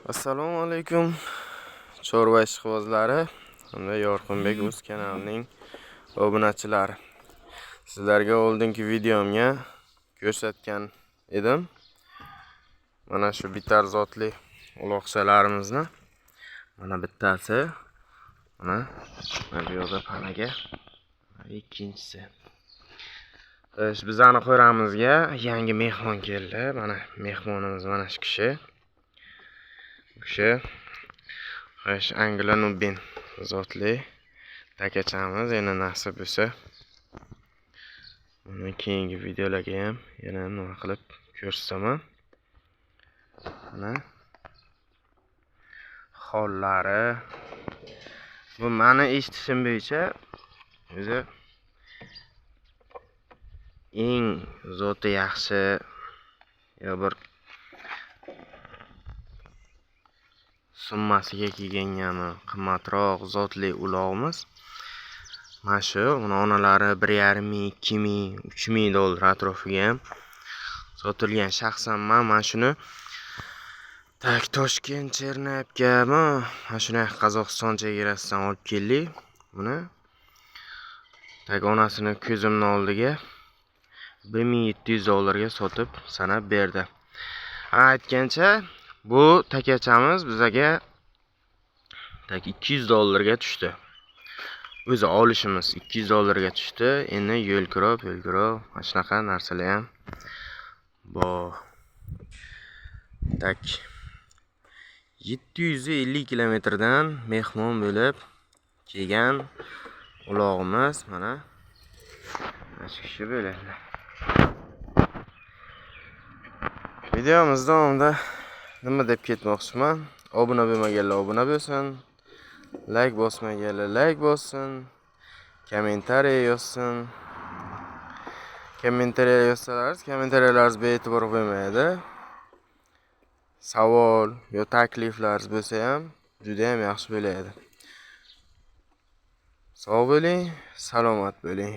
Assalomu alaykum chorva ishqibozlari hamda Yorqinbek o'z kanalining obunachilari. Sizlarga oldingi videomga ko'rsatgan edim. Mana shu bitar zotli uloqchalarimizni. Mana bittasi, mana bu yoqda panaga, ikkinchisi. Bizani qo'ramizga yangi mehmon keldi. Mana mehmonimiz mana shu kishi. Anglo Nubin zotli takachamiz. Yana nasib bo'lsa uni keyingi videolarga ham yana nima qilib ko'rsataman. Mana hollari bu meni eshitishim bo'yicha o'zi eng zoti yaxshi yo bir summasiga kelgangami qimmatroq zotli ulog'imiz. Mana shu uni onalari 1,5 2,000 3,000 dollar atrofiga ham sotilgan. Shaxsan mana shuni Toshkent Chernayevgami mana shuni Qozog'iston chegarasidan olib keldik. Buni onasini ko'zimning oldiga 1700 dollarga sotib sanab berdi. Aytgancha bu takachamiz bizaga 200 dollarga tushdi. O'zi olishimiz 200 dollarga tushdi. Endi yo'l kirib, mana shunaqa narsalar ham bor. 750 kilometrdan mehmon bo'lib kelgan ulog'imiz mana shu kishi bo'ladi. Videomiz davomida nima deb ketmoqchiman? Obuna bo'lmaganlar obuna bo'lsin, like bosmaganlar like bossin, kommentariy yozsin. Kommentariy yozsalaringiz, kommentariyalaringiz bee'tibor qo'ymaydi. Savol yo takliflaringiz bo'lsa ham juda ham yaxshi bo'ladi. Sog' bo'ling, salomat bo'ling.